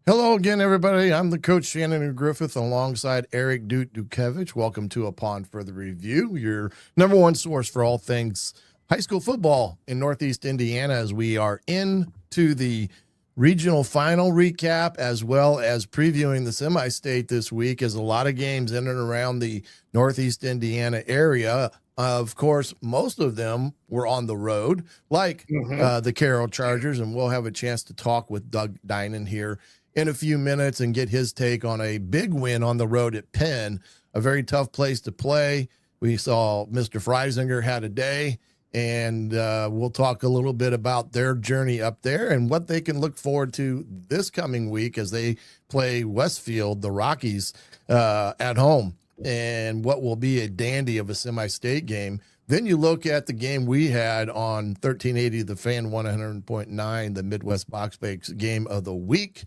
Hello again, everybody. I'm the coach Shannon Griffith alongside Eric Dukevich. Welcome to Upon Further Review, your number one source for all things high school football in Northeast Indiana, as we are into the regional final recap, as well as previewing the semi-state this week, as a lot of games in and around the Northeast Indiana area. Of course, most of them were on the road, like the Carroll Chargers, and we'll have a chance to talk with Doug Dinan here in a few minutes and get his take on a big win on the road at Penn, a very tough place to play. We saw Mr. Freisinger had a day, and we'll talk a little bit about their journey up there and what they can look forward to this coming week as they play Westfield, the Rockies, at home, and what will be a dandy of a semi-state game. Then you look at the game we had on 1380 The Fan 100.9, the Midwest Box Bakes game of the week.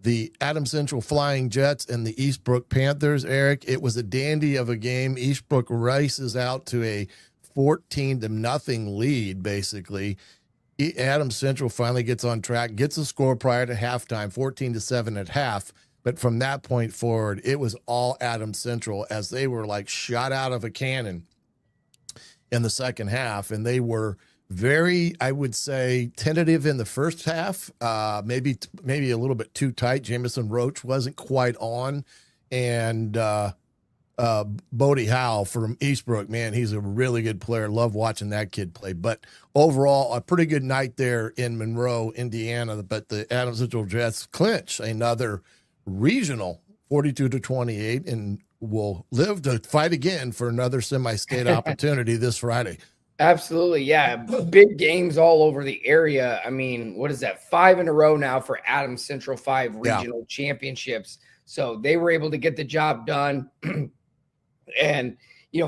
The Adams Central Flying Jets and the Eastbrook Panthers, Eric. It was a dandy of a game. Eastbrook races out to a 14-0 lead, basically. Adams Central finally gets on track, gets a score prior to halftime, 14-7 at half. But from that point forward, it was all Adams Central as they were like shot out of a cannon in the second half. And they were very, I would say, tentative in the first half, maybe a little bit too tight. Jamison Roach wasn't quite on, and Bodie Howe from Eastbrook, man, he's a really good player. Love watching that kid play. But overall, a pretty good night there in Monroe, Indiana. But the Adams Central Jets clinch another regional 42-28, and will live to fight again for another semi-state opportunity this Friday. Absolutely. Yeah. Big games all over the area. I mean, what is that? 5 in a row now for Adams Central, 5 regional championships. So they were able to get the job done and,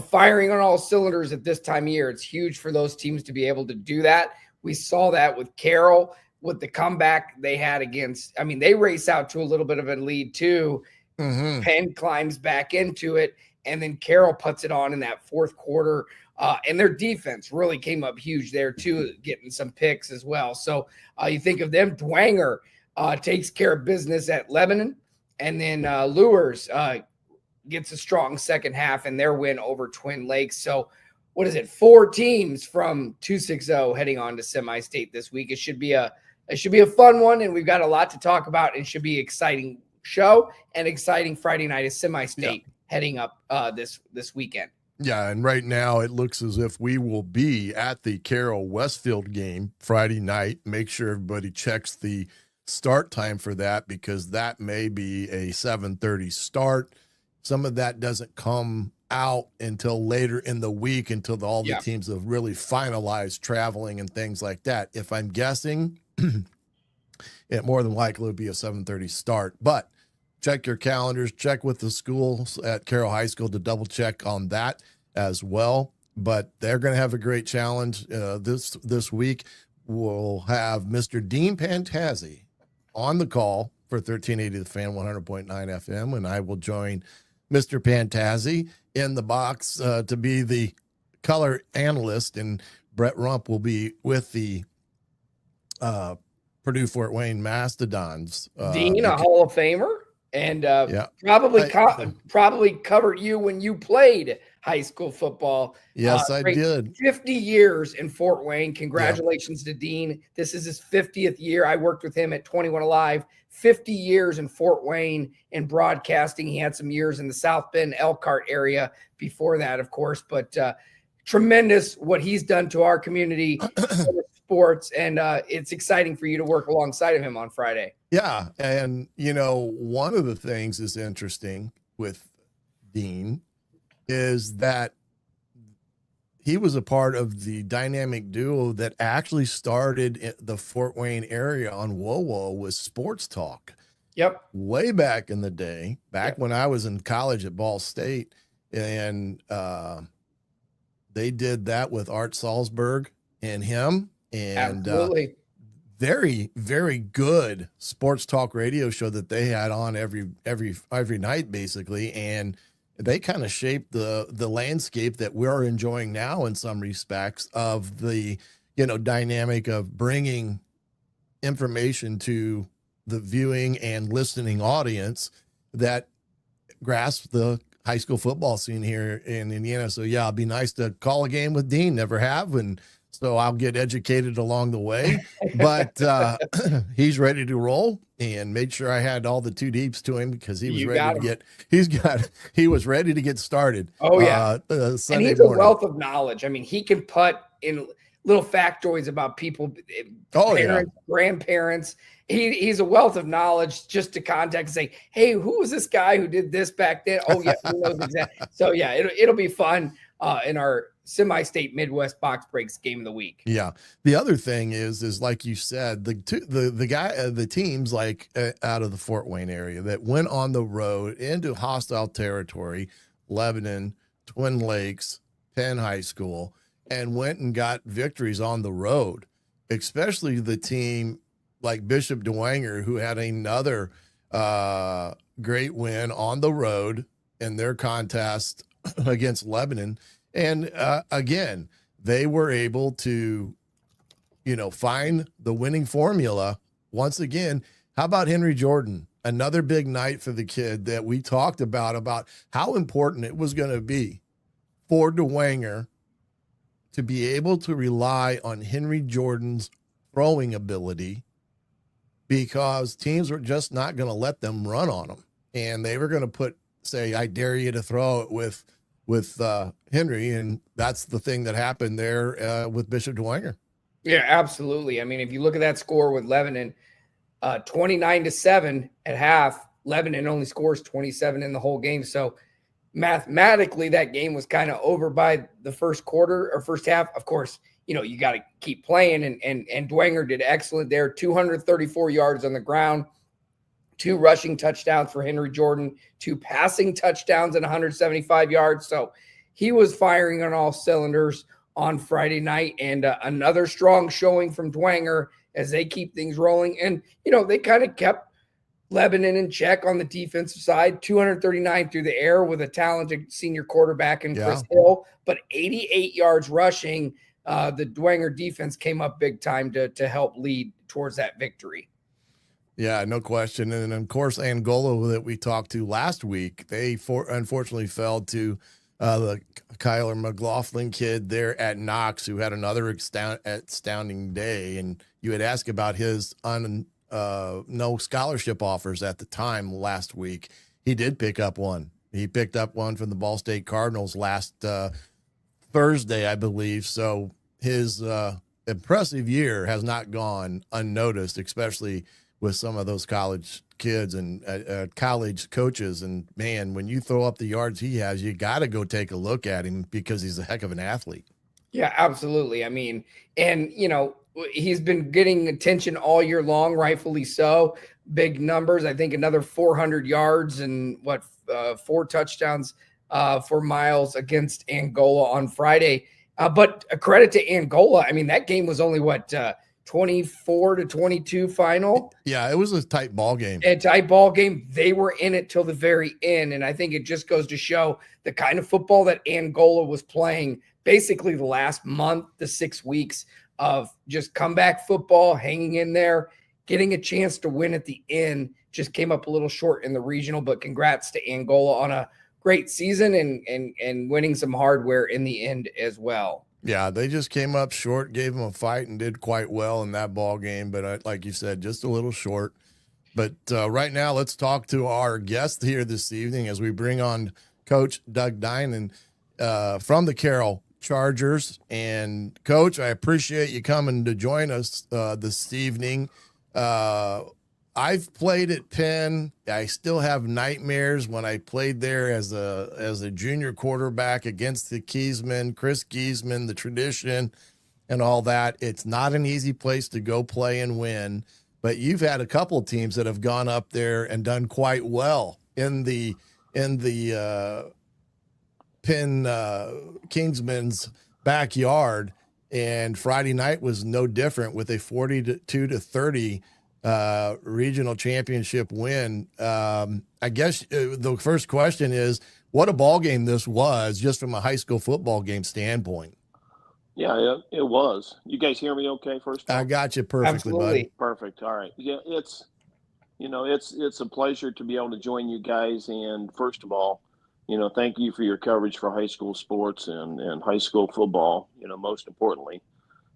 firing on all cylinders at this time of year. It's huge for those teams to be able to do that. We saw that with Carroll, with the comeback they had against, they race out to a little bit of a lead too. Penn climbs back into it, and then Carroll puts it on in that fourth quarter. And their defense really came up huge there too, getting some picks as well. So you think of them. Dwanger takes care of business at Lebanon, and then Lures gets a strong second half in their win over Twin Lakes. So what is it? 4 teams from 260 heading on to semi-state this week. It should be a fun one, and we've got a lot to talk about. It should be an exciting show and exciting Friday night is semi-state heading up this weekend. Yeah, and right now it looks as if we will be at the Carroll Westfield game Friday night. Make sure everybody checks the start time for that, because that may be a 7:30 start. Some of that doesn't come out until later in the week, until all the teams have really finalized traveling and things like that. If I'm guessing, it more than likely would be a 7:30 start. But check your calendars, check with the schools at Carroll High School to double check on that as well. But they're going to have a great challenge this week. We'll have Mr. Dean Pantazzi on the call for 1380 The Fan 100.9 FM, and I will join Mr. Pantazzi in the box to be the color analyst, and Brett Rump will be with the Purdue Fort Wayne Mastodons. Dean, a Hall of Famer. And probably covered you when you played high school football. Yes, I did. 50 years in Fort Wayne. Congratulations to Dean. This is his 50th year. I worked with him at 21 Alive. 50 years in Fort Wayne in broadcasting. He had some years in the South Bend, Elkhart area before that, of course. But tremendous what he's done to our community. Sports, and it's exciting for you to work alongside of him on Friday. Yeah, and one of the things is interesting with Dean is that he was a part of the dynamic duo that actually started in the Fort Wayne area on WoWo with Sports Talk. Yep. Way back in the day, when I was in college at Ball State, and they did that with Art Salzberg and him. And very, very good sports talk radio show that they had on every night, basically. And they kind of shaped the landscape that we're enjoying now in some respects of the, dynamic of bringing information to the viewing and listening audience that grasp the high school football scene here in Indiana. So yeah, it'd be nice to call a game with Dean. Never have, and so I'll get educated along the way. But he's ready to roll, and made sure I had all the two deeps to him because he was ready to get. He was ready to get started. Oh yeah, Sunday and he's morning. a wealth of knowledge. I mean, he can put in little factoids about people, parents, grandparents. He's a wealth of knowledge just to contact and say, hey, who was this guy who did this back then? Oh, yeah, who knows exactly. So, yeah, it'll be fun in our semi-state Midwest box breaks game of the week. Yeah. The other thing is like you said, the teams like out of the Fort Wayne area that went on the road into hostile territory, Lebanon, Twin Lakes, Penn High School, and went and got victories on the road, especially the team like Bishop Dwenger, who had another great win on the road in their contest against Lebanon. And again, they were able to, find the winning formula once again. How about Henry Jordan? Another big night for the kid that we talked about how important it was going to be for Dwenger to be able to rely on Henry Jordan's throwing ability, because teams were just not going to let them run on them. And they were going to say, I dare you to throw it with Henry. And that's the thing that happened there with Bishop Dwenger. Yeah, absolutely. I mean, if you look at that score with Lebanon, 29-7 at half, Lebanon only scores 27 in the whole game. So mathematically, that game was kind of over by the first quarter or first half. Of course, you got to keep playing, and Dwenger did excellent there. 234 yards on the ground, 2 rushing touchdowns for Henry Jordan, 2 passing touchdowns and 175 yards. So he was firing on all cylinders on Friday night, and another strong showing from Dwenger as they keep things rolling. And, they kind of kept Lebanon in check on the defensive side, 239 through the air with a talented senior quarterback in Chris Hill, but 88 yards rushing. The Dwenger defense came up big time to help lead towards that victory. Yeah, no question. And of course, Angola that we talked to last week, they unfortunately fell to the Kyler McLaughlin kid there at Knox, who had another astounding day. And you had asked about his no scholarship offers at the time last week. He did pick up one. He picked up one from the Ball State Cardinals last Thursday, I believe. So his impressive year has not gone unnoticed, especially with some of those college kids and college coaches. And man, when you throw up the yards he has, you got to go take a look at him because he's a heck of an athlete. Yeah, absolutely. I mean, and he's been getting attention all year long, rightfully so. Big numbers. I think another 400 yards and 4 touchdowns for Miles against Angola on Friday. But a credit to Angola. I mean, that game was only 24-22 final. Yeah, it was a tight ball game. They were in it till the very end. And I think it just goes to show the kind of football that Angola was playing basically the last month to 6 weeks of just comeback football, hanging in there, getting a chance to win at the end. Just came up a little short in the regional, but congrats to Angola on a great season and winning some hardware in the end as well. Yeah, they just came up short, gave them a fight, and did quite well in that ball game. But like you said, just a little short. But right now, let's talk to our guest here this evening as we bring on Coach Doug Dinan from the Carroll Chargers. And Coach, I appreciate you coming to join us this evening. I've played at Penn. I still have nightmares when I played there as a junior quarterback against the Kiesman, Chris Kiesman, the tradition and all that. It's not an easy place to go play and win, but you've had a couple of teams that have gone up there and done quite well in the Penn Kingsman's backyard. And Friday night was no different with a 42-30 regional championship win. I guess the first question is, what a ball game this was, just from a high school football game standpoint. Yeah, it was. You guys hear me okay first? I got you perfectly, Absolutely. buddy. Perfect. All right. Yeah, It's a pleasure to be able to join you guys. And first of all, thank you for your coverage for high school sports and high school football, most importantly.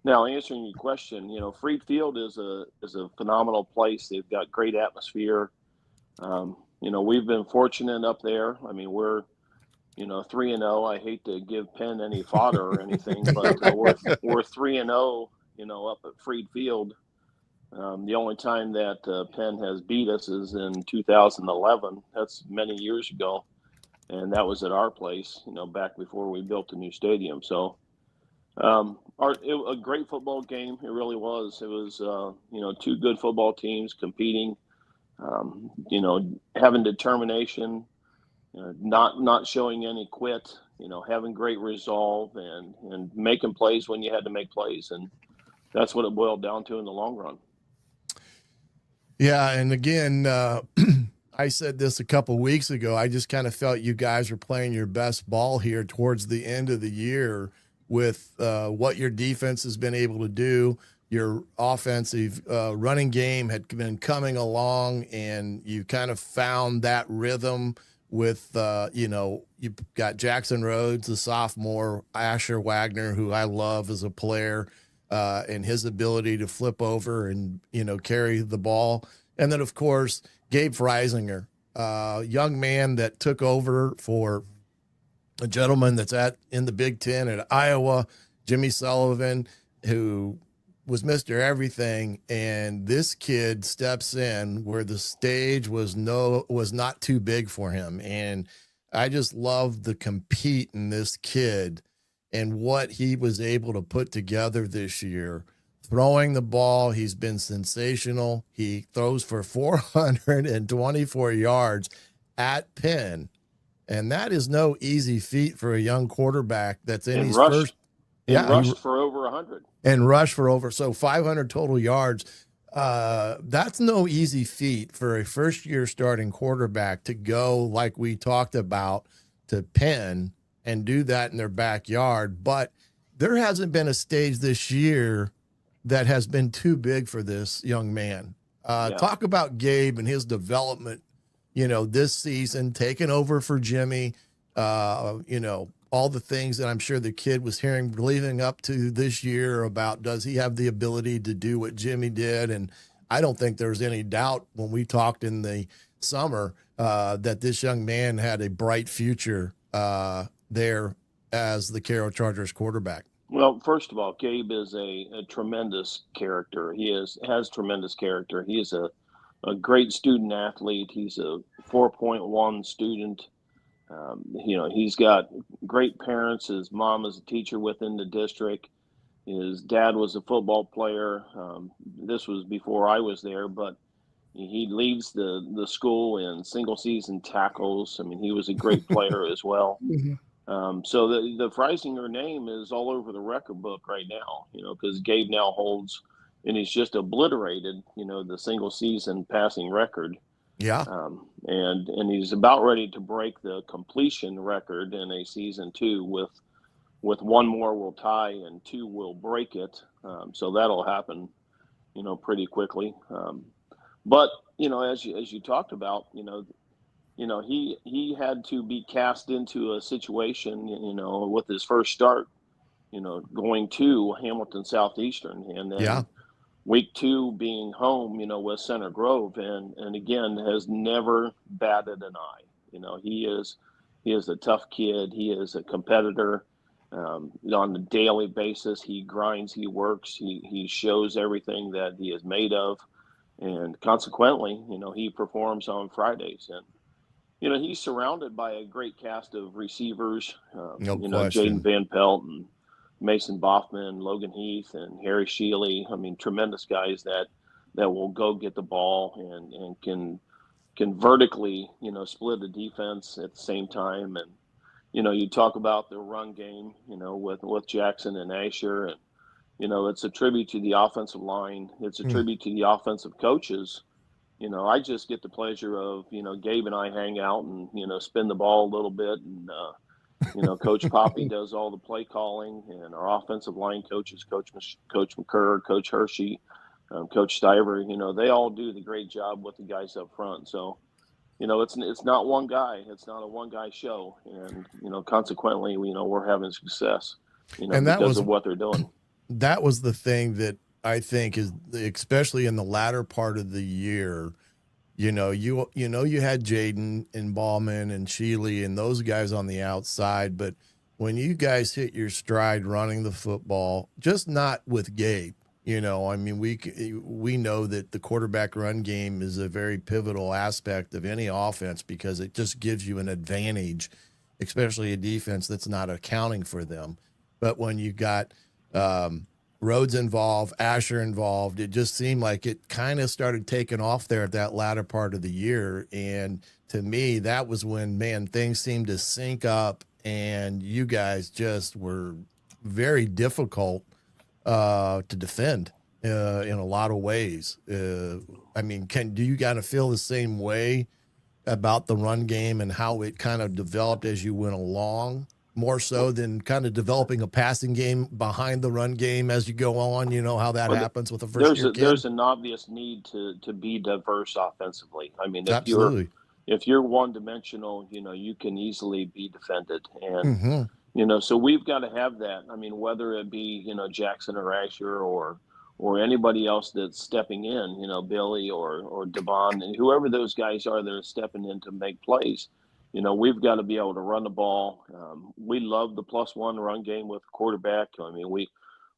Now, answering your question, Freed Field is a phenomenal place. They've got great atmosphere. We've been fortunate up there. I mean, we're 3-0. I hate to give Penn any fodder or anything, but we're 3-0. Up at Freed Field. The only time that Penn has beat us is in 2011. That's many years ago, and that was at our place. Back before we built a new stadium. So. A great football game. It really was. It was, two good football teams competing, having determination, not showing any quit, having great resolve and making plays when you had to make plays. And that's what it boiled down to in the long run. Yeah. And again, I said this a couple weeks ago. I just kind of felt you guys were playing your best ball here towards the end of the year with what your defense has been able to do. Your offensive running game had been coming along, and you kind of found that rhythm with, you've got Jackson Rhodes, the sophomore, Asher Wagner, who I love as a player, and his ability to flip over and, carry the ball. And then, of course, Gabe Freisinger, young man that took over for a gentleman that's in the Big Ten at Iowa, Jimmy Sullivan, who was Mr. Everything. And this kid steps in where the stage was not too big for him. And I just love the compete in this kid and what he was able to put together this year. Throwing the ball, he's been sensational. He throws for 424 yards at Penn. And that is no easy feat for a young quarterback that's in his first. Yeah, rushed for over 100. And rushed for over, so 500 total yards. That's no easy feat for a first-year starting quarterback to go, like we talked about, to Penn and do that in their backyard. But there hasn't been a stage this year that has been too big for this young man. Talk about Gabe and his development, this season, taking over for Jimmy, all the things that I'm sure the kid was hearing leading up to this year about, does he have the ability to do what Jimmy did? And I don't think there's any doubt when we talked in the summer that this young man had a bright future there as the Carroll Chargers quarterback. Well, first of all, Gabe is a tremendous character. He has tremendous character. He is a great student athlete. He's a 4.1 student. He's got great parents. His mom is a teacher within the district. His dad was a football player. This was before I was there, but he leads the school in single season tackles. I mean, he was a great player as well. Mm-hmm. So the Freisinger name is all over the record book right now, because Gabe now holds, and he's just obliterated, the single season passing record. Yeah. And he's about ready to break the completion record in a season too, with one more will tie and two will break it. So that'll happen, pretty quickly. But, as you talked about, he had to be cast into a situation, with his first start, going to Hamilton Southeastern, and then week 2 being home, with Center Grove, and again has never batted an eye. He is a tough kid. He is a competitor. On a daily basis, he grinds, he works, he shows everything that he is made of, and consequently, he performs on Fridays. And he's surrounded by a great cast of receivers, Jaden Van Pelt and Mason Boffman, Logan Heath, and Harry Shealy. I mean, tremendous guys that will go get the ball and can vertically, split the defense at the same time. And, you talk about the run game, with Jackson and Asher, and, it's a tribute to the offensive line. It's a tribute to the offensive coaches. I just get the pleasure of, Gabe and I hang out and, spin the ball a little bit. And, Coach Poppy does all the play calling, and our offensive line coaches, Coach McCurr, Coach Hershey, Coach Stiver, they all do the great job with the guys up front. So, it's not one guy. It's not a one-guy show. And, consequently, we're having success, and that because was of what they're doing. That was the thing that I think is, especially in the latter part of the year, you had Jaden and Ballman and Sheely and those guys on the outside, but when you guys hit your stride running the football, just not with Gabe, we know that the quarterback run game is a very pivotal aspect of any offense because it just gives you an advantage, especially a defense that's not accounting for them. But when you got Rhodes involved, Asher involved, it just seemed like it kind of started taking off there at that latter part of the year. And to me, that was when, man, things seemed to sync up and you guys just were very difficult to defend in a lot of ways. Do you kind of feel the same way about the run game and how it kind of developed as you went along, more so than kind of developing a passing game behind the run game as you go on? You know how that happens with a first-year kid? There's an obvious need to be diverse offensively. Absolutely. If you're one-dimensional, you can easily be defended. And, Mm-hmm. So we've got to have that. Whether it be, Jackson or Asher or anybody else that's stepping in, Billy or Devon, and whoever those guys are that are stepping in to make plays, we've got to be able to run the ball. We love the +1 run game with the quarterback. We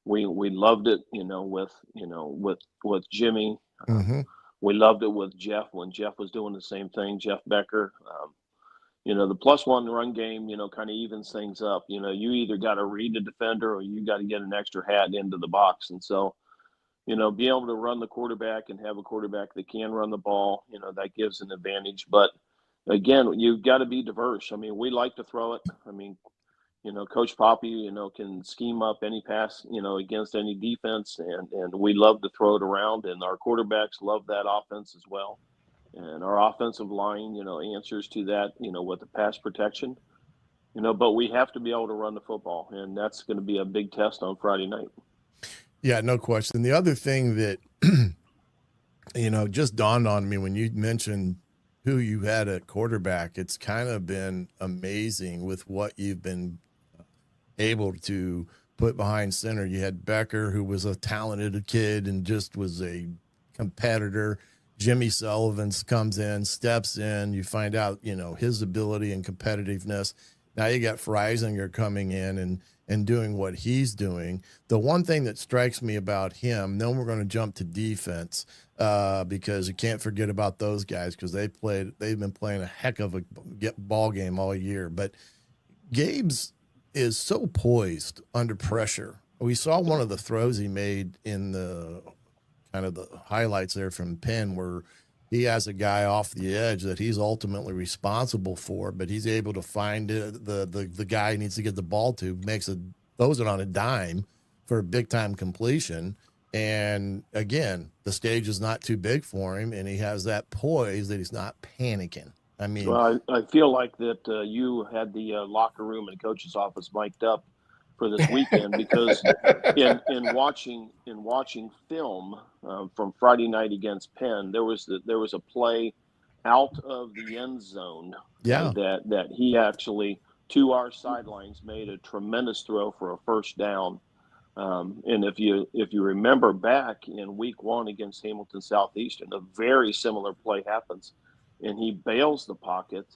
loved it, with Jimmy. Mm-hmm. We loved it with Jeff when Jeff was doing the same thing, Jeff Becker. The +1 run game, kind of evens things up. You either got to read the defender or you got to get an extra hat into the box. And so, be able to run the quarterback and have a quarterback that can run the ball, that gives an advantage. But again, you've got to be diverse. We like to throw it. Coach Poppy, can scheme up any pass, against any defense. And we love to throw it around. And our quarterbacks love that offense as well. And our offensive line, answers to that, with the pass protection, but we have to be able to run the football. And that's going to be a big test on Friday night. Yeah, no question. The other thing that, just dawned on me when you mentioned who you had at quarterback, it's kind of been amazing with what you've been able to put behind center. You had Becker, who was a talented kid and just was a competitor. Jimmy Sullivan comes in, steps in. You find out, his ability and competitiveness. Now you got Freisinger coming in and doing what he's doing. The one thing that strikes me about him, then we're going to jump to defense because you can't forget about those guys because they've been playing a heck of a ball game all year. But Gabe's is so poised under pressure. We saw one of the throws he made in the kind of the highlights there from Penn where he has a guy off the edge that he's ultimately responsible for, but he's able to find the guy he needs to get the ball to, throws it on a dime for a big time completion. And again, the stage is not too big for him, and he has that poise that he's not panicking. Well, I feel like that you had the locker room and coach's office mic'd up for this weekend because in watching film from Friday night against Penn, there was a play out of the end zone that he actually to our sidelines made a tremendous throw for a first down. And if you remember back in week 1 against Hamilton Southeastern, a very similar play happens, and he bails the pocket.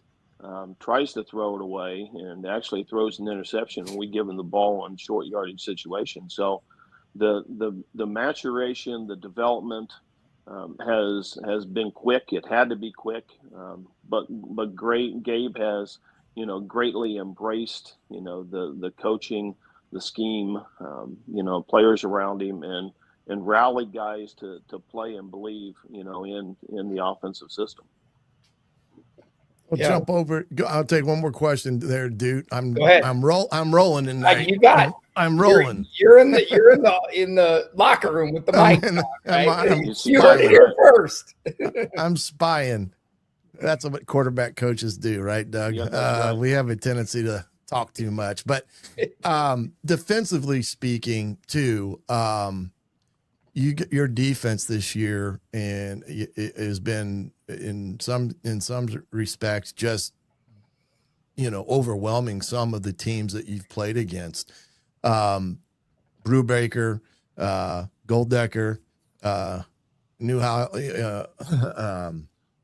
Tries to throw it away and actually throws an interception, and we give him the ball on short yardage situation. So the maturation, the development has been quick. It had to be quick, but Gabe has greatly embraced the coaching, the scheme, players around him, and rallied guys to play and believe in the offensive system. We'll jump over. I'll take one more question there, dude. Go ahead. I'm rolling tonight. You got it. I'm rolling. You're in the locker room with the mic. You heard it here first. I'm spying. That's what quarterback coaches do, right, Doug? Yep, right. We have a tendency to talk too much, but defensively speaking, too. your defense this year, and it has been in some respects just overwhelming some of the teams that you've played against. Brubaker, Golddecker,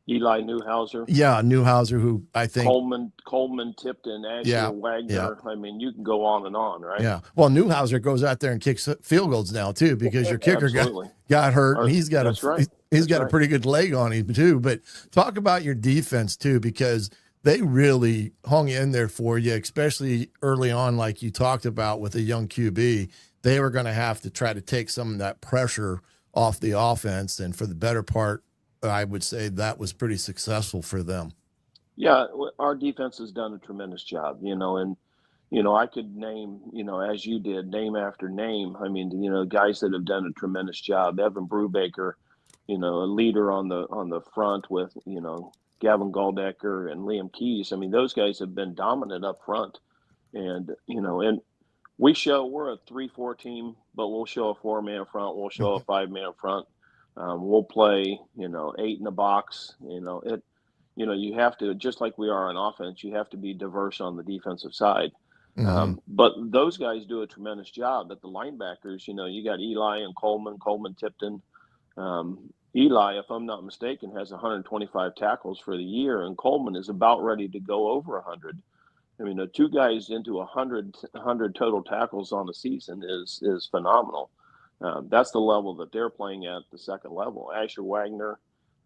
Eli Newhouser. Yeah, Newhouser, who I think Coleman, Tipton, Asher, Wagner. I mean, you can go on and on, right? Yeah. Well, Newhouser goes out there and kicks field goals now too, because your kicker got hurt, and he's got a pretty good leg on him too. But talk about your defense too, because they really hung in there for you, especially early on, like you talked about with a young QB. They were going to have to try to take some of that pressure off the offense, and for the better part, I would say that was pretty successful for them. Yeah, our defense has done a tremendous job, and, I could name, as you did, name after name. I mean, guys that have done a tremendous job. Evan Brubaker, a leader on the front with, Gavin Golddecker and Liam Keys. I mean, those guys have been dominant up front. And, and we're a 3-4 team, but we'll show a 4-man front. We'll show a 5-man front. We'll play, 8 in the box. You have to, just like we are on offense, you have to be diverse on the defensive side. Mm-hmm. But those guys do a tremendous job. At the linebackers, you got Eli and Coleman, Tipton. Eli, if I'm not mistaken, has 125 tackles for the year, and Coleman is about ready to go over 100. I mean, the two guys into 100 total tackles on the season is phenomenal. That's the level that they're playing at, the second level. Asher Wagner,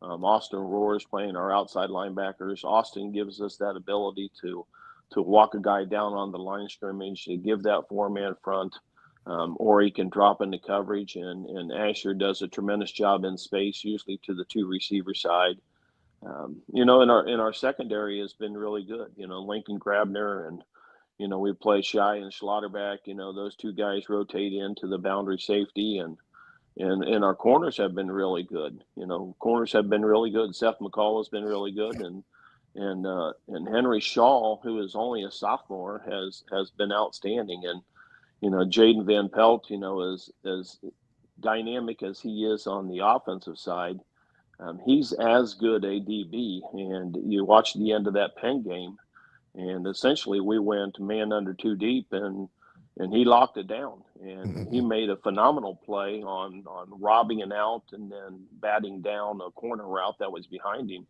Austin Roars playing our outside linebackers. Austin gives us that ability to walk a guy down on the line of scrimmage, to give that 4-man front, or he can drop into coverage. And Asher does a tremendous job in space, usually to the 2 receiver side. In our secondary has been really good. Lincoln Grabner and, we play Shy and Schlotterback. Those 2 guys rotate into the boundary safety, and our corners have been really good. Corners have been really good. Seth McCall has been really good, and Henry Shaw, who is only a sophomore, has been outstanding. And Jaden Van Pelt, as dynamic as he is on the offensive side, he's as good a DB. And you watch the end of that Penn game, and essentially we went man under 2 deep, and he locked it down. And he made a phenomenal play on robbing an out and then batting down a corner route that was behind him.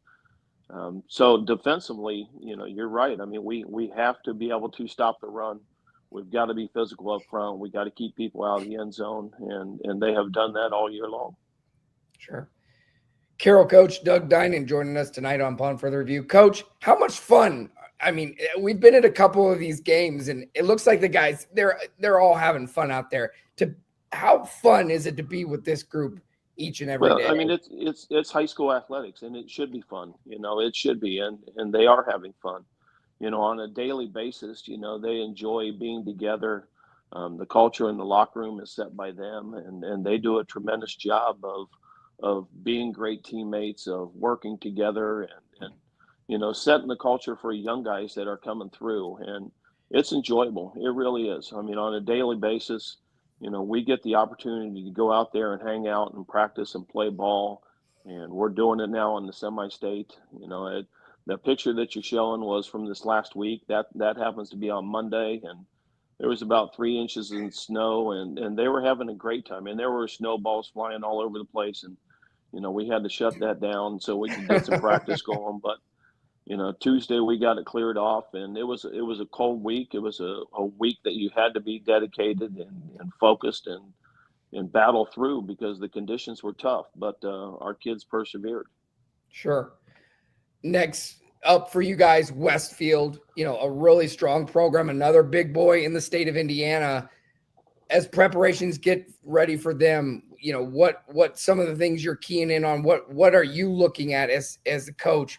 So defensively, you're right. I mean, we have to be able to stop the run. We've got to be physical up front. We got to keep people out of the end zone, and they have done that all year long. Sure. Carroll coach Doug Dinan joining us tonight on Upon Further Review. Coach, how much fun? I mean, we've been at a couple of these games, and it looks like the guys, they're all having fun out there. How fun is it to be with this group each and every day? I mean, it's high school athletics, and it should be fun. It should be, and they are having fun. On a daily basis, they enjoy being together. The culture in the locker room is set by them, and they do a tremendous job of being great teammates, of working together, and setting the culture for young guys that are coming through. And it's enjoyable. It really is. I mean, on a daily basis, we get the opportunity to go out there and hang out and practice and play ball. And we're doing it now in the semi-state. The picture that you're showing was from this last week. That happens to be on Monday, and there was about 3 inches in snow, and they were having a great time. And there were snowballs flying all over the place, and we had to shut that down so we could get some practice going. But Tuesday we got it cleared off, and it was a cold week. It was a week that you had to be dedicated and focused and battle through, because the conditions were tough. But our kids persevered. Sure. Next up for you guys, Westfield, a really strong program, another big boy in the state of Indiana. As preparations get ready for them, what some of the things you're keying in on, what are you looking at as a coach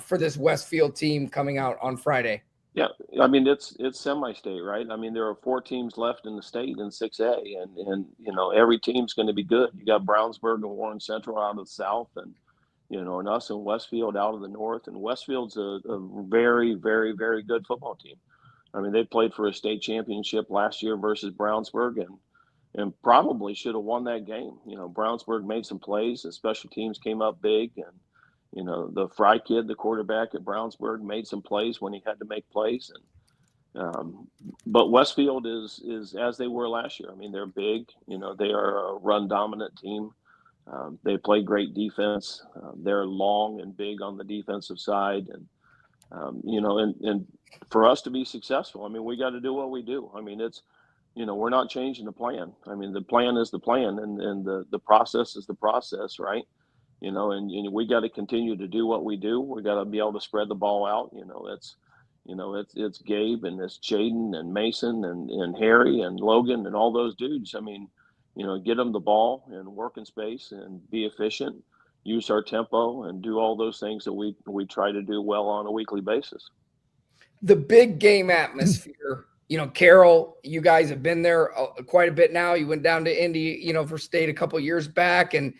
for this Westfield team coming out on Friday? Yeah, I mean, it's semi-state, right? I mean, there are 4 teams left in the state in 6A, and every team's going to be good. You got Brownsburg and Warren Central out of the south, and and us in Westfield out of the north. And Westfield's a very, very, very good football team. I mean, they played for a state championship last year versus Brownsburg, and probably should have won that game. Brownsburg made some plays. The special teams came up big, and the Fry kid, the quarterback at Brownsburg, made some plays when he had to make plays. And but Westfield is as they were last year. I mean, they're big. They are a run dominant team. They play great defense. They're long and big on the defensive side, and and for us to be successful, I mean, we got to do what we do. I mean, it's we're not changing the plan. I mean, the plan is the plan, and the process is the process, right? And we got to continue to do what we do. We got to be able to spread the ball out. It's Gabe and it's Jaden and Mason and Harry and Logan and all those dudes. I mean, get them the ball and work in space and be efficient, use our tempo, and do all those things that we try to do well on a weekly basis. The big game atmosphere, Carroll, you guys have been there quite a bit now. You went down to Indy, for state a couple of years back, and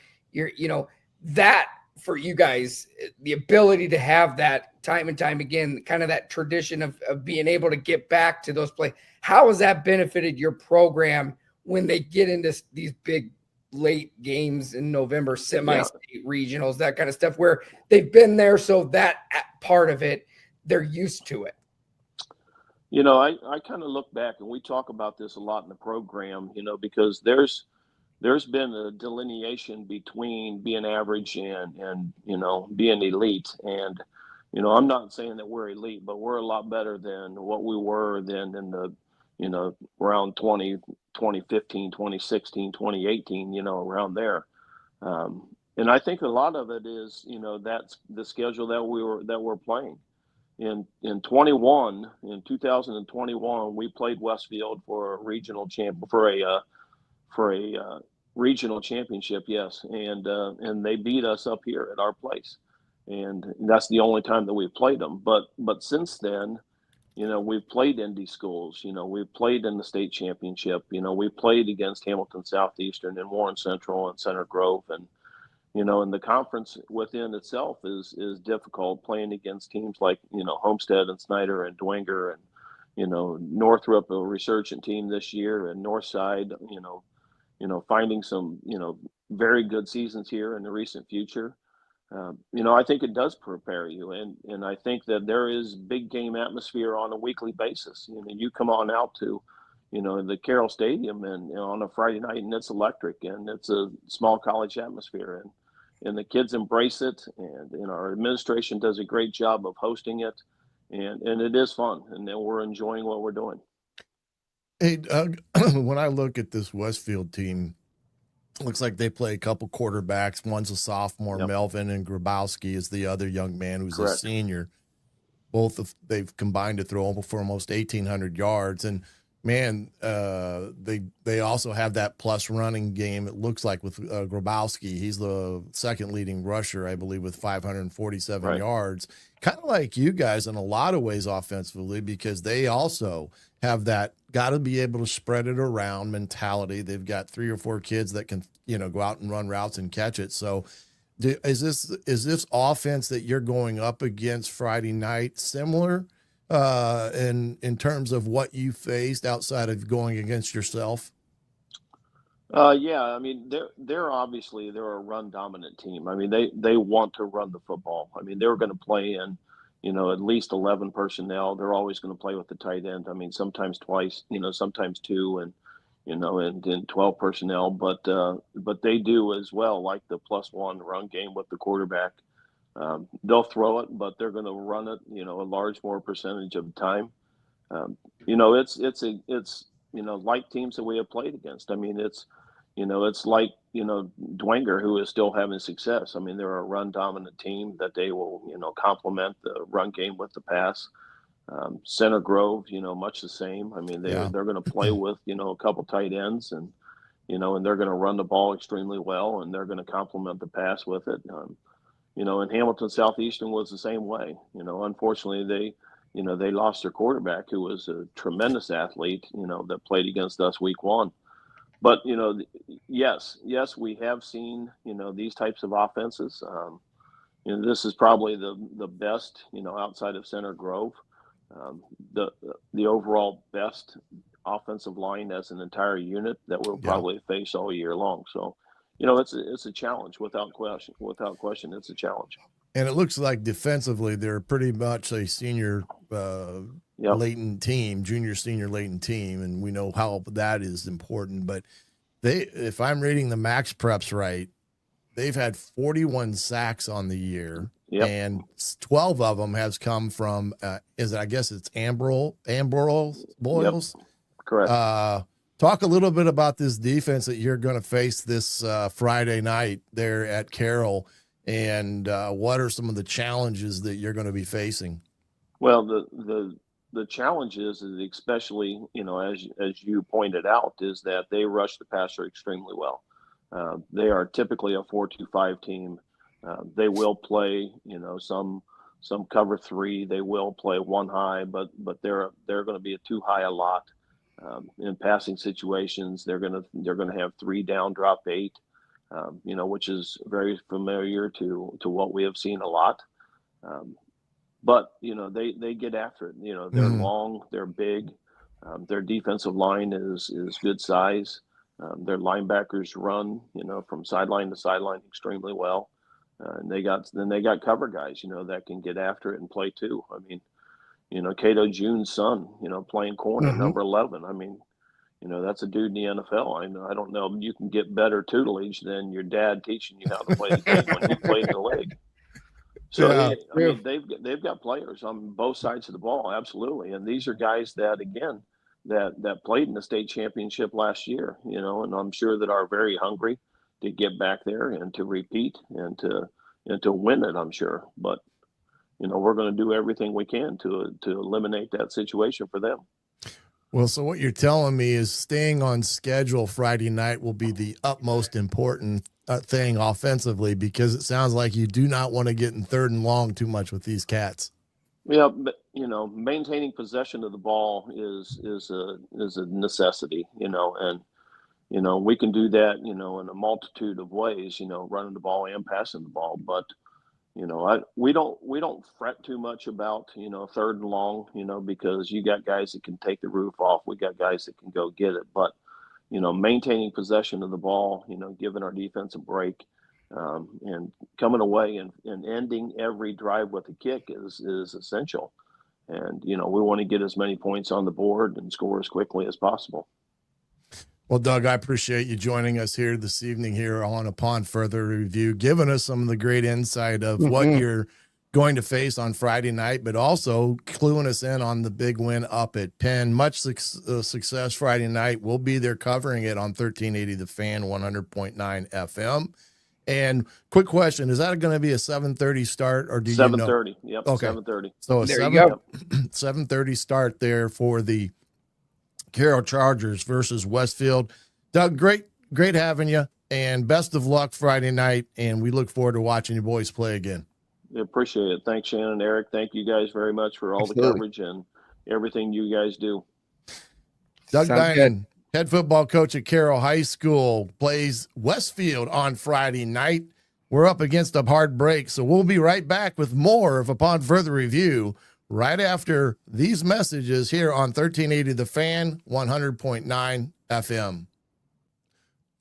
that for you guys, the ability to have that time and time again, kind of that tradition of being able to get back to those plays. How has that benefited your program when they get into these big late games in November, semi-state regionals, that kind of stuff, where they've been there, so that part of it, they're used to it? I kind of look back, and we talk about this a lot in the program, because there's been a delineation between being average and being elite. And, I'm not saying that we're elite, but we're a lot better than what we were then in the, around 2015, 2016, 2018, around there. And I think a lot of it is, that's the schedule that we're playing. In 2021, we played Westfield for a regional regional championship, yes, and they beat us up here at our place, and that's the only time that we've played them. But since then, we've played Indy schools. We've played in the state championship. We played against Hamilton Southeastern and Warren Central and Center Grove, and and the conference within itself is difficult, playing against teams like Homestead and Snyder and Dwenger and Northrop, a resurgent team this year, and Northside. Finding some very good seasons here in the recent future. I think it does prepare you, and I think that there is big game atmosphere on a weekly basis. You come on out to the Carroll Stadium and on a Friday night, and it's electric, and it's a small college atmosphere, and the kids embrace it, and our administration does a great job of hosting it, and it is fun, and then we're enjoying what we're doing. Hey, Doug, when I look at this Westfield team, it looks like they play a couple quarterbacks. One's a sophomore, Yep. Melvin, and Grabowski is the other young man who's Correct. a senior. They've combined to throw for almost 1,800 yards. And, man, they also have that plus running game, it looks like, with Grabowski. He's the second leading rusher, I believe, with 547 yards. Kind of like you guys in a lot of ways offensively, because they also have that got to be able to spread it around mentality. They've got 3 or 4 kids that can, go out and run routes and catch it. So is this offense that you're going up against Friday night similar in terms of what you faced outside of going against yourself? Yeah, I mean, they're obviously a run dominant team. I mean, they want to run the football. I mean, they're going to play in, at least 11 personnel. They're always going to play with the tight end. I mean, sometimes twice, sometimes 2, and and 12 personnel. But they do as well, like the +1 run game with the quarterback. They'll throw it, but they're going to run it, a large more percentage of the time. It's like teams that we have played against. I mean, it's like, Dwenger, who is still having success. I mean, they're a run dominant team that they will, complement the run game with the pass. Center Grove, much the same. I mean, they're going to play with, a couple tight ends, and they're going to run the ball extremely well, and they're going to complement the pass with it. And Hamilton Southeastern was the same way. Unfortunately, they lost their quarterback, who was a tremendous athlete, that played against us week 1. But, yes, we have seen, these types of offenses. This is probably the best, outside of Center Grove, the overall best offensive line as an entire unit that we'll probably face all year long. So, you know, it's a challenge without question. Without question, it's a challenge. And it looks like defensively they're pretty much a senior latent team, junior, senior latent team, and we know how that is important. But if I'm reading the max preps right, they've had 41 sacks on the year, and 12 of them has come from I guess it's Ambrose Boyles. Yep. Correct. Talk a little bit about this defense that you're going to face this Friday night there at Carroll, and what are some of the challenges that you're going to be facing? Well, the challenge is especially, you know, as you pointed out, is that they rush the passer extremely well. They are typically a 4-2-5 team. They will play, you know, some cover 3. They will play 1 high, but they're going to be a 2 high a lot. In passing situations, they're going to have 3 down, drop 8. You know, which is very familiar to what we have seen a lot. But, you know, they get after it. You know, they're long, they're big. Their defensive line is good size. Their linebackers run, you know, from sideline to sideline extremely well. And they got cover guys, you know, that can get after it and play too. I mean, you know, Cato June's son, you know, playing corner, number 11. I mean, you know, that's a dude in the NFL. I don't know. You can get better tutelage than your dad teaching you how to play the game when you played in the league. So I mean, they've got players on both sides of the ball, absolutely. And these are guys that, again, that played in the state championship last year, you know, and I'm sure that are very hungry to get back there and to repeat and to win it, I'm sure. But, you know, we're going to do everything we can to eliminate that situation for them. Well, so what you're telling me is staying on schedule Friday night will be the utmost important thing offensively, because it sounds like you do not want to get in 3rd and long too much with these cats. Yeah, but, you know, maintaining possession of the ball is a necessity, you know, and, you know, we can do that, you know, in a multitude of ways, you know, running the ball and passing the ball. But, you know, we don't fret too much about, you know, 3rd and long, you know, because you got guys that can take the roof off. We got guys that can go get it. But, you know, maintaining possession of the ball, you know, giving our defense a break, and coming away and ending every drive with a kick is essential. And, you know, we want to get as many points on the board and score as quickly as possible. Well, Doug, I appreciate you joining us here this evening here on Upon Further Review, giving us some of the great insight of what you're going to face on Friday night, but also cluing us in on the big win up at Penn. Much success Friday night. We'll be there covering it on 1380 The Fan, 100.9 FM. And quick question, is that going to be a 7:30 start, or do you know? 7:30. Yep. Okay. 7:30. So a there you go. 7:30 start there for the Carroll Chargers versus Westfield. Doug, great having you, and best of luck Friday night. And we look forward to watching you boys play again. I appreciate it. Thanks, Shannon, Eric. Thank you guys very much for all the coverage and everything you guys do. Doug Dinan, head football coach at Carroll High School, plays Westfield on Friday night. We're up against a hard break, so we'll be right back with more of Upon Further Review right after these messages here on 1380 The Fan, 100.9 FM.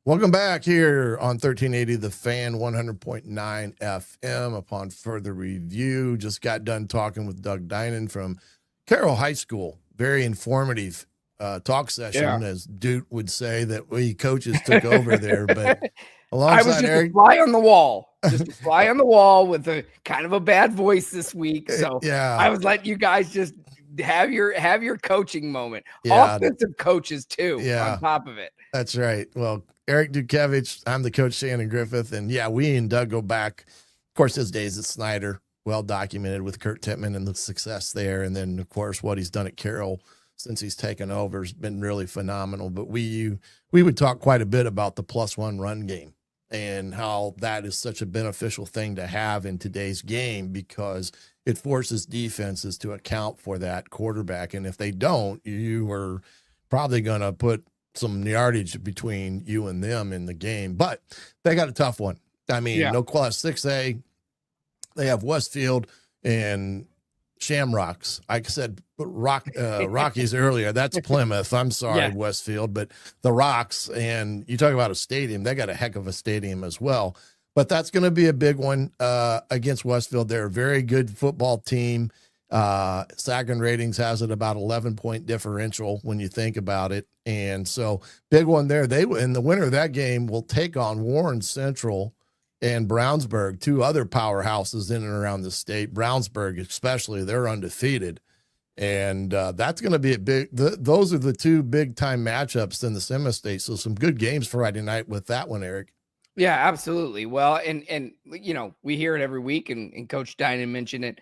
Welcome back here on 1380 The Fan, 100.9 FM. Upon Further Review, just got done talking with Doug Dinan from Carroll High School. Very informative talk session, as Duke would say, that we coaches took over there. But alongside I was just Eric, a fly on the wall, with a kind of a bad voice this week. So I was letting you guys just have your coaching moment. Offensive coaches too, on top of it. That's right. Well, Eric Dukevich, I'm the coach, Shannon Griffith, and we and Doug go back. Of course, his days at Snyder, well documented with Kurt Tittman and the success there, and then of course what he's done at Carroll since he's taken over has been really phenomenal. But we would talk quite a bit about the +1 run game and how that is such a beneficial thing to have in today's game, because it forces defenses to account for that quarterback. And if they don't, you are probably going to put some yardage between you and them in the game. But they got a tough one. I mean, no class 6A. They have Westfield and Shamrocks. I said Rockies earlier. That's Plymouth. I'm sorry, Yeah. Westfield, but the Rocks, and you talk about a stadium, they got a heck of a stadium as well. But that's going to be a big one against Westfield. They're a very good football team. Sacking Ratings has it about 11-point differential when you think about it. And so big one there. They, in the winner of that game, will take on Warren Central and Brownsburg, two other powerhouses in and around the state. Brownsburg, especially, they're undefeated. And that's going to be a big, those are the two big time matchups in the semi-state. So some good games Friday night with that one, Eric. Yeah, absolutely. Well, and you know, we hear it every week, and Coach Dinan mentioned it.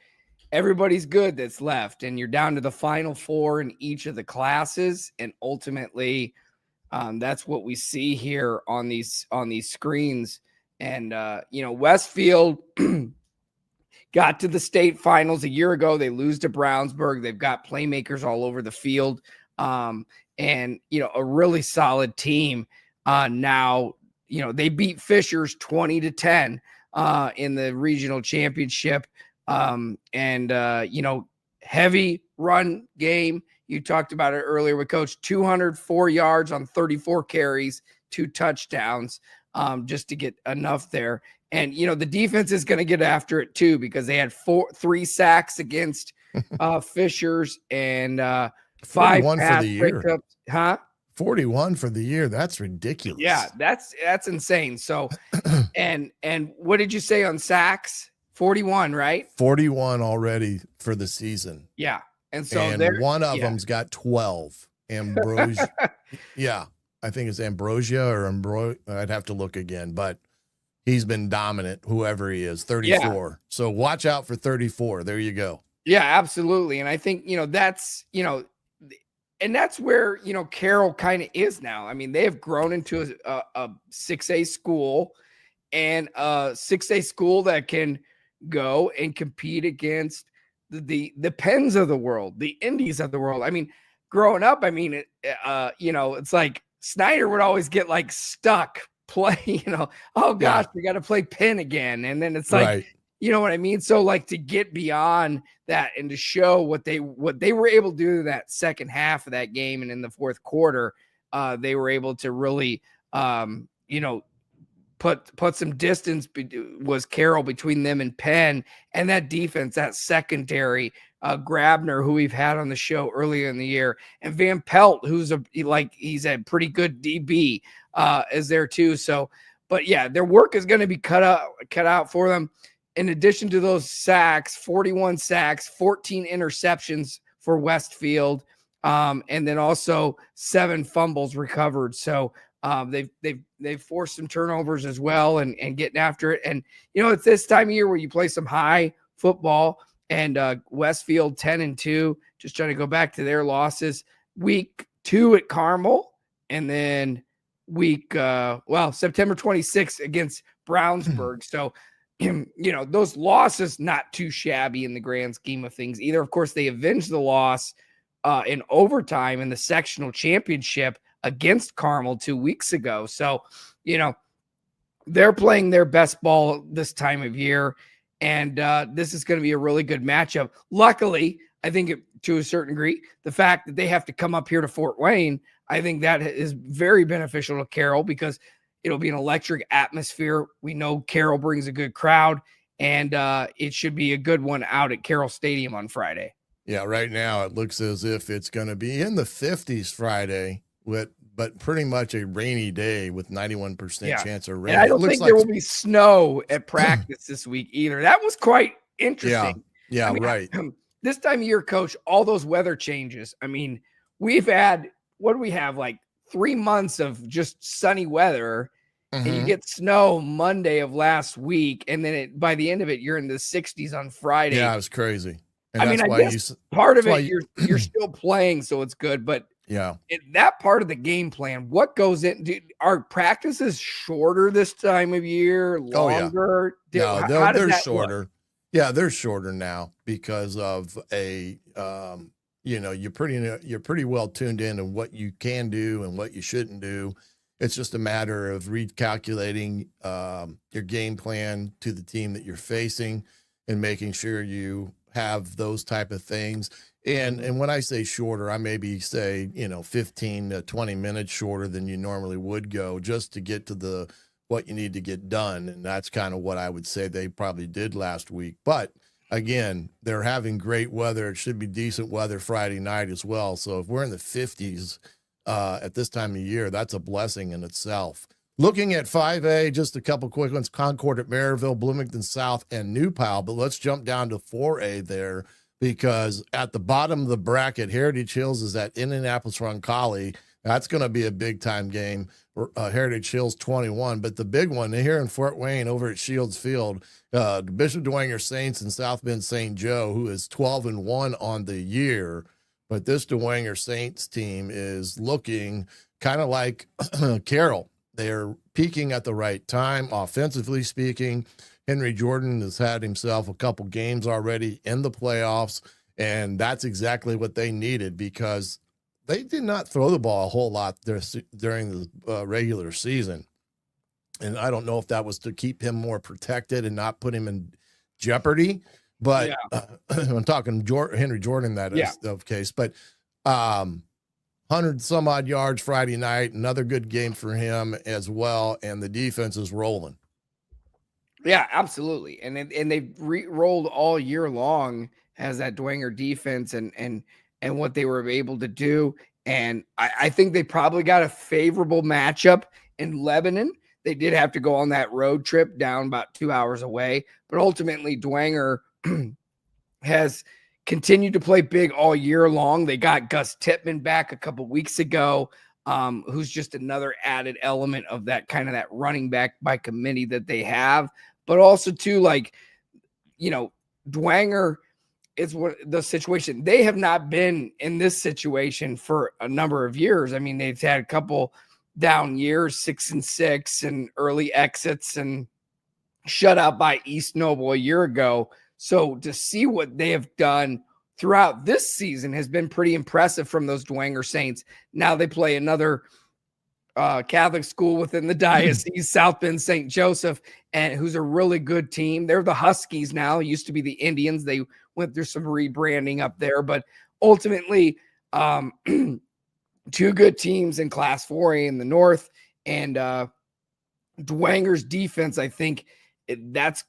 Everybody's good that's left, and you're down to the final four in each of the classes, and ultimately, that's what we see here on these screens. And you know, Westfield got to the state finals a year ago. They lose to Brownsburg. They've got playmakers all over the field, and you know, a really solid team. Now, you know, they beat Fishers 20-10 in the regional championship. You know, heavy run game. You talked about it earlier with Coach. 204 yards on 34 carries, 2 touchdowns, just to get enough there. And, you know, the defense is going to get after it too, because they had 3 sacks against Fishers and 5 pass breakups. Huh? 41 for the year. That's ridiculous. Yeah, that's insane. So, and what did you say on sacks? 41, right? 41 already for the season. Yeah. And so one of them's got 12. Ambrosia. Yeah. I think it's Ambrosia or I'd have to look again, but he's been dominant, whoever he is, 34. Yeah. So watch out for 34. There you go. Yeah, absolutely. And I think, you know, that's, you know, and that's where, you know, Carroll kind of is now. I mean, they have grown into a 6A school, and a 6A school that can go and compete against the Penns of the world, the Indies of the world. I mean, growing up, I mean, you know, it's like Snyder would always get like stuck play, you know, oh gosh, we got to play Penn again. And then it's like, right. You know what I mean? So like to get beyond that and to show what they were able to do in that second half of that game and in the fourth quarter, they were able to really, you know, put some distance was Carroll between them and Penn, and that defense, that secondary, Grabner, who we've had on the show earlier in the year, and Van Pelt, who's he's a pretty good DB, is there too. So, but yeah, their work is going to be cut out for them. In addition to those sacks, 41 sacks, 14 interceptions for Westfield, and then also 7 fumbles recovered. So they've forced some turnovers as well, and getting after it. And you know, it's this time of year where you play some high football, and Westfield 10-2, just trying to go back to their losses. Week 2 at Carroll, and then September 26th against Brownsburg. So, you know, those losses not too shabby in the grand scheme of things either. Of course, they avenged the loss in overtime in the sectional championship against Carroll 2 weeks ago. So, you know, they're playing their best ball this time of year, and this is going to be a really good matchup. Luckily, I think to a certain degree, the fact that they have to come up here to Fort Wayne, I think that is very beneficial to Carroll, because it'll be an electric atmosphere. We know Carroll brings a good crowd, and it should be a good one out at Carroll Stadium on Friday. Yeah, right now it looks as if it's going to be in the 50s Friday, but pretty much a rainy day with 91% chance of rain. And I don't think there will be snow at practice this week either. That was quite interesting. Yeah, I mean, right. This time of year, Coach, all those weather changes. I mean, we've had, what do we have, like 3 months of just sunny weather, and you get snow Monday of last week, and then by the end of it, you're in the 60s on Friday. Yeah, it was crazy. And I mean, I guess part of it, you're still playing, so it's good. But yeah, that part of the game plan, what goes in? Are practices shorter this time of year? Longer? Oh, yeah. No, they're shorter. Look? Yeah, they're shorter now because of you know, you're pretty well tuned in on what you can do and what you shouldn't do. It's just a matter of recalculating your game plan to the team that you're facing and making sure you have those type of things. And when I say shorter, I maybe say, 15 to 20 minutes shorter than you normally would go just to get to what you need to get done. And that's kind of what I would say they probably did last week. But again, they're having great weather. It should be decent weather Friday night as well. So if we're in the 50s at this time of year, that's a blessing in itself. Looking at 5A, just a couple quick ones: Concord at Maryville, Bloomington South, and New Powell. But let's jump down to 4A there, because at the bottom of the bracket, Heritage Hills is at Indianapolis Roncalli. That's going to be a big-time game. Heritage Hills 21. But the big one here in Fort Wayne over at Shields Field, Bishop Dwenger Saints and South Bend St. Joe, who is 12-1 on the year. But this Dwenger Saints team is looking kind of like Carroll. They're peaking at the right time, offensively speaking. Henry Jordan has had himself a couple games already in the playoffs, and that's exactly what they needed, because they did not throw the ball a whole lot during the regular season. And I don't know if that was to keep him more protected and not put him in jeopardy. But I'm talking Henry Jordan, that is the case. But 100 some odd yards Friday night, another good game for him as well. And the defense is rolling. Yeah, absolutely. And they've rolled all year long as that Dwenger defense and what they were able to do. And I think they probably got a favorable matchup in Lebanon. They did have to go on that road trip down about 2 hours away, but ultimately Dwenger has continued to play big all year long. They got Gus Tippmann back a couple weeks ago, who's just another added element of that kind of that running back by committee that they have. But also too, Dwenger is what the situation. They have not been in this situation for a number of years. I mean, they've had a couple down years, 6-6, and early exits, and shut out by East Noble a year ago. So to see what they have done throughout this season has been pretty impressive from those Dwenger Saints. Now they play another Catholic school within the diocese, South Bend St. Joseph, and who's a really good team. They're the Huskies now. It used to be the Indians. They went through some rebranding up there, but ultimately two good teams in Class 4A in the North, and Dwenger's defense, I think that's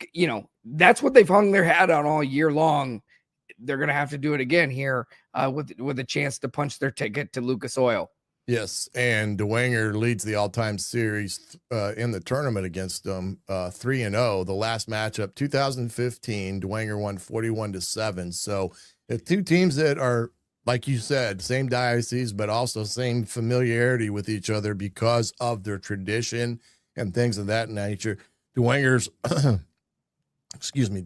what they've hung their hat on all year long. They're going to have to do it again here with a chance to punch their ticket to Lucas Oil. Yes, and Dwenger leads the all-time series in the tournament against them, 3-0. The last matchup, 2015, Dwenger won 41-7. So the two teams that are, like you said, same diocese, but also same familiarity with each other because of their tradition and things of that nature. Dwenger's,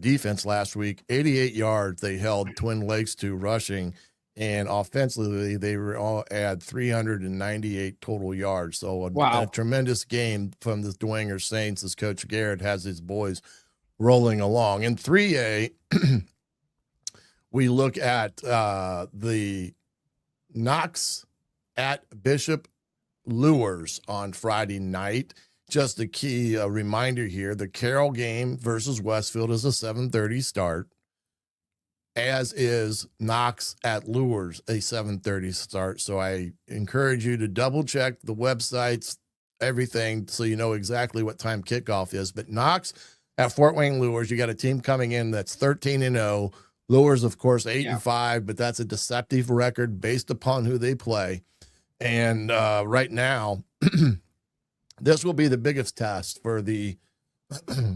defense last week, 88 yards they held Twin Lakes to rushing. And offensively, they were all at 398 total yards. So a tremendous game from the Dwenger Saints as Coach Garrett has his boys rolling along. In 3A, we look at the Knox at Bishop Lures on Friday night. Just a key reminder here, the Carroll game versus Westfield is a 7:30 start, as is Knox at Lures, a 7:30 start. So I encourage you to double check the websites, everything, so you know exactly what time kickoff is. But Knox at Fort Wayne Lures, you got a team coming in that's 13-0. Lures, of course, 8-5, but that's a deceptive record based upon who they play. And right now, this will be the biggest test for the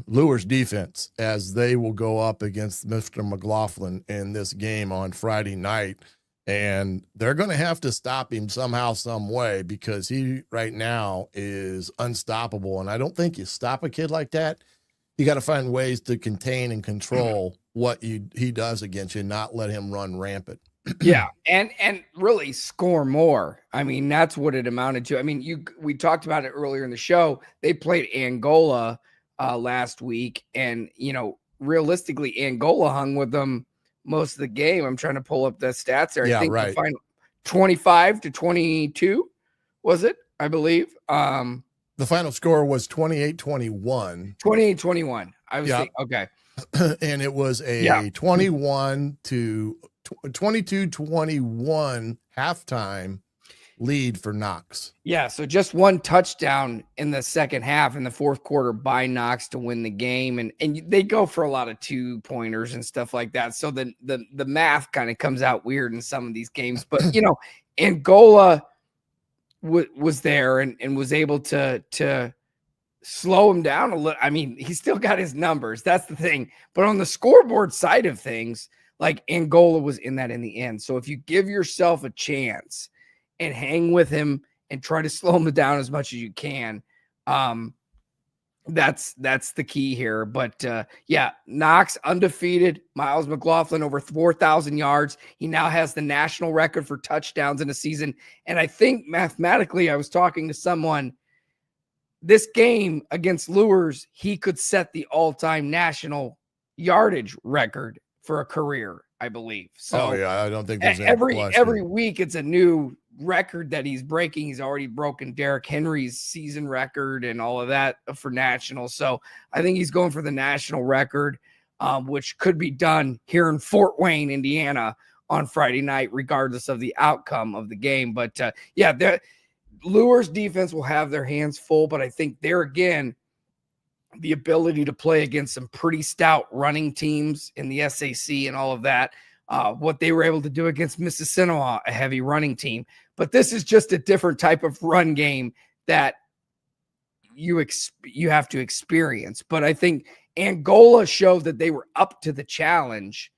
Lures defense, as they will go up against Mr. McLaughlin in this game on Friday night. And they're going to have to stop him somehow, some way, because he right now is unstoppable. And I don't think you stop a kid like that. You got to find ways to contain and control what he does against you, not let him run rampant. Yeah, and really score more. I mean, that's what it amounted to. I mean, we talked about it earlier in the show. They played Angola last week, and realistically, Angola hung with them most of the game. I'm trying to pull up the stats there. I think the final 25-22 was it? I believe. The final score was 28-21. 28-21. I was thinking, okay. and it was a 22-21 halftime lead for Knox. Yeah, so just one touchdown in the second half in the fourth quarter by Knox to win the game, and they go for a lot of 2-pointers and stuff like that. So the math kind of comes out weird in some of these games, but Angola was there and was able to slow him down a little. I mean, he still got his numbers. That's the thing. But on the scoreboard side of things, like Angola was in that in the end. So if you give yourself a chance and hang with him and try to slow him down as much as you can, that's the key here. But Knox undefeated. Miles McLaughlin over 4,000 yards. He now has the national record for touchdowns in a season. And I think mathematically, I was talking to someone, this game against Lures, he could set the all-time national yardage record for a career, I believe. So I don't think there's every week it's a new record that he's breaking. He's already broken Derrick Henry's season record and all of that for nationals. So I think he's going for the national record, which could be done here in Fort Wayne, Indiana on Friday night, regardless of the outcome of the game. But Lures defense will have their hands full, but I think there again, the ability to play against some pretty stout running teams in the SAC and all of that, what they were able to do against Mississippi, a heavy running team. But this is just a different type of run game that you have to experience. But I think Angola showed that they were up to the challenge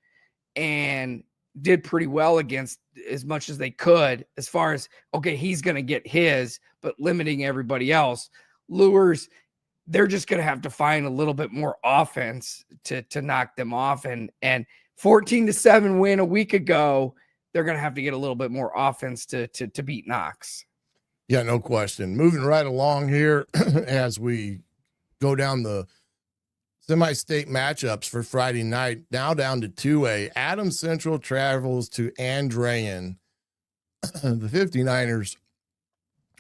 and did pretty well against as much as they could, as far as, okay, he's going to get his, but limiting everybody else. Lures, they're just going to have to find a little bit more offense to knock them off. And 14-7 win a week ago, they're going to have to get a little bit more offense to beat Knox. Yeah, no question. Moving right along here as we go down the semi-state matchups for Friday night, now down to 2A. Adams Central travels to Andrean. The 59ers,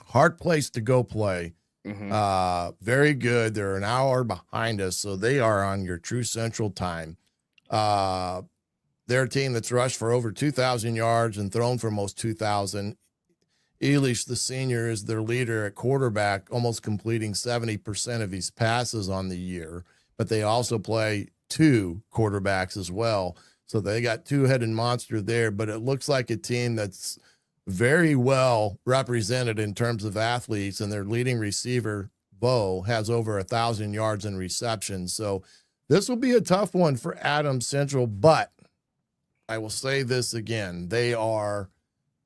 hard place to go play. Mm-hmm. Very good. They're an hour behind us, so they are on your true Central time. They're a team that's rushed for over 2,000 yards and thrown for almost 2,000. Elish, the senior, is their leader at quarterback, almost completing 70% of his passes on the year. But they also play two quarterbacks as well. So they got two-headed monster there, but it looks like a team that's very well represented in terms of athletes, and their leading receiver, Bo, has over 1,000 yards in reception. So this will be a tough one for Adams Central, but I will say this again. They are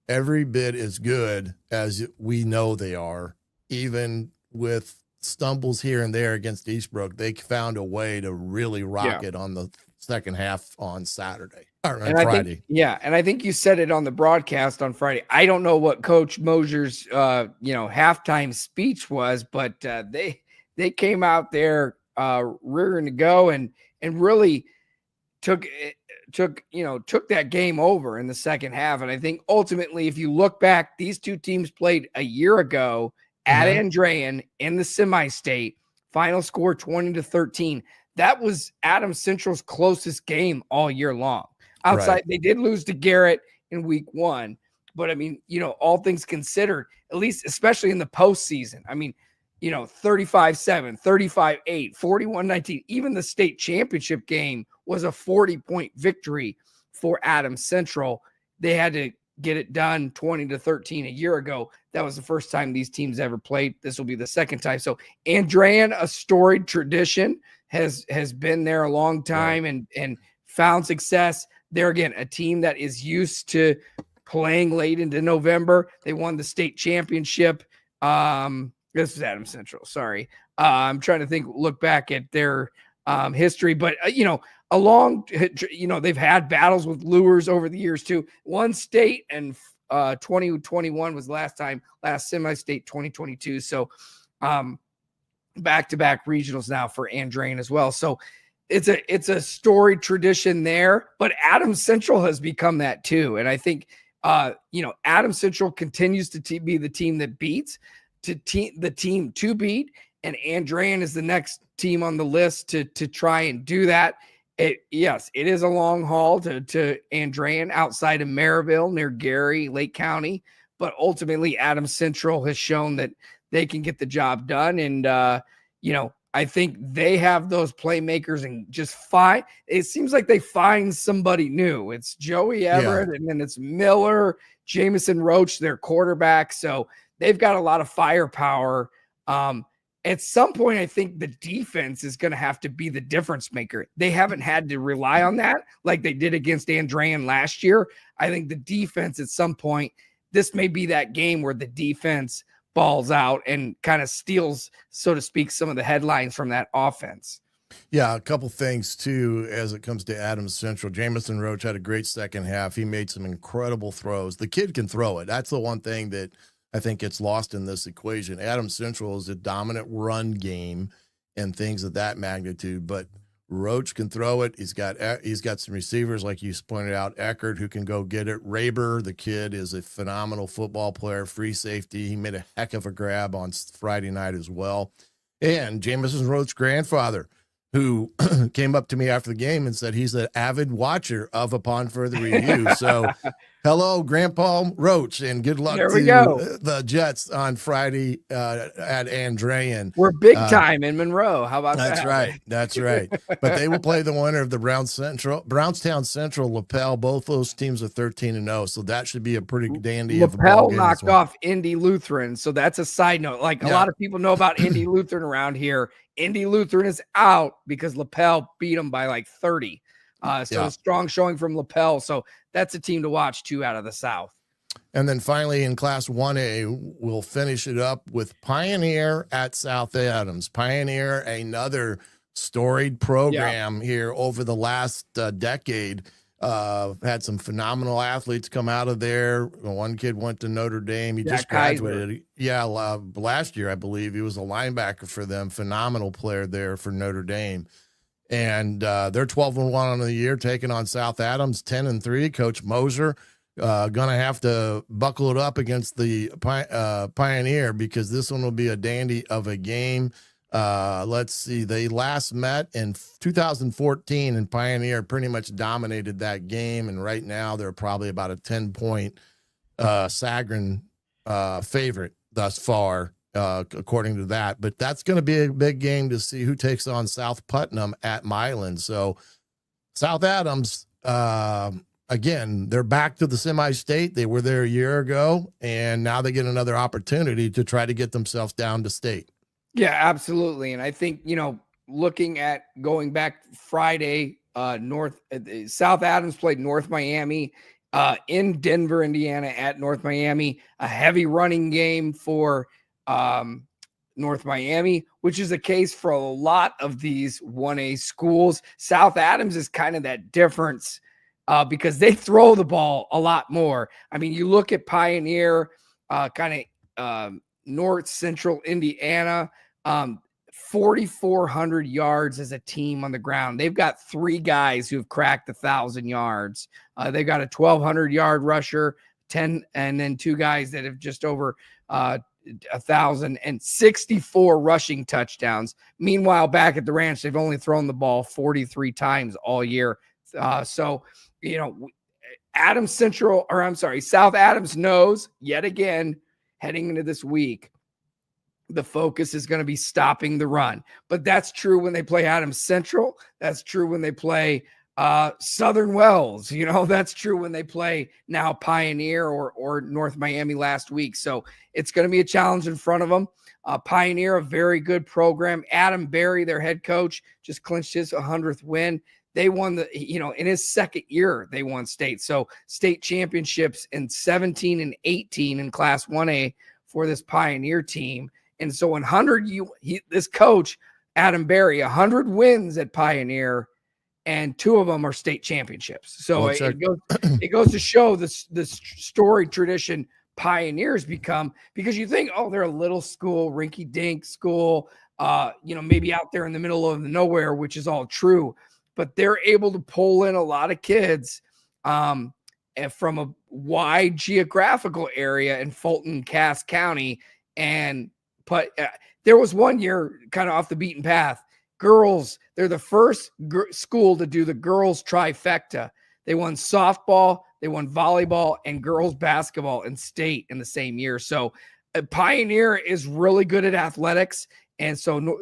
every bit as good as we know they are, even with stumbles here and there against Eastbrook. They found a way to really rock it on the second half on Saturday or on Friday. And I think you said it on the broadcast on Friday. I don't know what Coach Mosier's halftime speech was, but they came out there rearing to go and really took that game over in the second half. And I think ultimately, if you look back, these two teams played a year ago at Andrean in the semi-state, final score 20-13. That was Adams Central's closest game all year long. Outside, They did lose to Garrett in week 1, but I mean, all things considered, at least, especially in the postseason, I mean, 35-7, 35-8, 41-19, even the state championship game was a 40-point victory for Adams Central. They had to get it done 20-13 a year ago. That was the first time these teams ever played. This will be the second time. So Andrean, a storied tradition, has been there a long time and found success. They're, again, a team that is used to playing late into November. They won the state championship. This is Adams Central. Sorry. I'm trying to look back at their history, but they've had battles with Lures over the years too. One state and 2021 was last semi-state 2022. So back-to-back regionals now for Andrean as well. So it's a storied tradition there, but Adams Central has become that too. And I think Adams Central continues to be the team that beats the team to beat, and Andrean is the next team on the list to try and do that. Yes, it is a long haul to Andrean outside of Maryville near Gary, Lake County, but ultimately Adams Central has shown that they can get the job done. And, I think they have those playmakers and just it seems like they find somebody new. It's Joey Everett, and then it's Miller, Jamison Roach, their quarterback. So they've got a lot of firepower. At some point, I think the defense is going to have to be the difference maker. They haven't had to rely on that like they did against Andrean last year. I think the defense at some point, this may be that game where the defense balls out and kind of steals, so to speak, some of the headlines from that offense. Yeah, a couple things, too, as it comes to Adams Central. Jamison Roach had a great second half. He made some incredible throws. The kid can throw it. That's the one thing that I think gets lost in this equation. Adams Central is a dominant run game and things of that magnitude, but Roach can throw it. He's got some receivers, like you pointed out, Eckert, who can go get it. Raber, the kid, is a phenomenal football player, free safety. He made a heck of a grab on Friday night as well. And Jamison Roach's grandfather, who came up to me after the game and said he's an avid watcher of Upon Further Review. So hello, Grandpa Roach, and good luck to the Jets on Friday at Andrean. We're big time in Monroe. How about that? That's right. But they will play the winner of the Brownstown Central, Lapel. Both those teams are 13-0, so that should be a pretty dandy. Lapel knocked off Indy Lutheran, so that's a side note. Like a lot of people know about Indy Lutheran around here. Indy Lutheran is out because Lapel beat them by like 30. A strong showing from Lapel. So that's a team to watch, too, out of the South. And then finally in Class 1A, we'll finish it up with Pioneer at South Adams. Pioneer, another storied program here over the last decade. Had some phenomenal athletes come out of there. One kid went to Notre Dame. He just graduated. Last year, I believe. He was a linebacker for them. Phenomenal player there for Notre Dame. And they're 12-1 on the year, taking on South Adams, 10-3. Coach Moser going to have to buckle it up against the Pioneer, because this one will be a dandy of a game. Let's see. They last met in 2014, and Pioneer pretty much dominated that game. And right now they're probably about a 10-point Sagarin favorite thus far, according to that. But that's going to be a big game to see who takes on South Putnam at Milan. So South Adams, again, they're back to the semi-state. They were there a year ago, and now they get another opportunity to try to get themselves down to state. Yeah, absolutely. And I think, looking at going back Friday, South Adams played North Miami in Denver, Indiana at North Miami, a heavy running game for North Miami, which is the case for a lot of these 1A schools. South Adams is kind of that difference because they throw the ball a lot more. I mean, you look at Pioneer, North Central Indiana, 4,400 yards as a team on the ground. They've got 3 guys who've cracked 1,000 yards. They got a 1,200 yard rusher, 10, and then 2 guys that have just over 1,064 rushing touchdowns. Meanwhile, back at the ranch, they've only thrown the ball 43 times all year. South Adams knows yet again heading into this week, the focus is going to be stopping the run. But that's true when they play Adams Central. That's true when they play Southern Wells. That's true when they play now Pioneer or North Miami last week. So it's going to be a challenge in front of them. Pioneer, a very good program. Adam Berry, their head coach, just clinched his 100th win. They won in his second year, they won state. So state championships in 17 and 18 in Class 1A for this Pioneer team. And so in 100, this coach, Adam Berry, 100 wins at Pioneer, and 2 of them are state championships. So it goes to show this storied tradition Pioneers become, because you think, they're a little school, rinky-dink school, maybe out there in the middle of nowhere, which is all true. But they're able to pull in a lot of kids from a wide geographical area in Fulton, Cass County. And there was one year kind of off the beaten path. girls. They're the first school to do the girls trifecta. They won softball, they won volleyball, and girls basketball in state in the same year. So Pioneer is really good at athletics. And so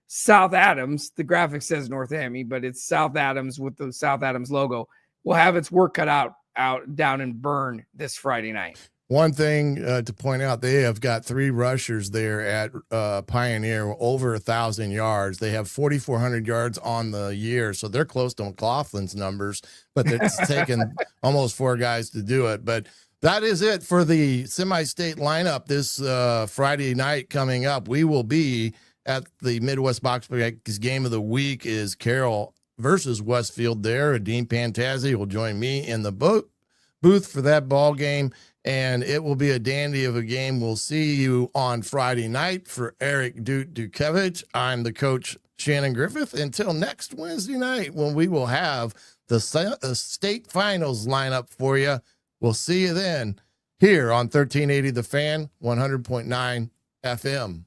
South Adams, the graphic says North Ammy, but it's South Adams with the South Adams logo, will have its work cut out down in Bern this Friday night. One thing to point out, they have got 3 rushers there at Pioneer, over 1,000 yards. They have 4,400 yards on the year, so they're close to McLaughlin's numbers, but it's taken almost 4 guys to do it. But that is it for the semi-state lineup this Friday night coming up. We will be at the Midwest Box Breaks game of the week is Carroll versus Westfield there. Dean Pantazzi will join me in the booth for that ball game, and it will be a dandy of a game. We'll see you on Friday night. For Eric Dukevich, I'm the coach, Shannon Griffith. Until next Wednesday night, when we will have the state finals lineup for you. We'll see you then here on 1380 The Fan, 100.9 FM.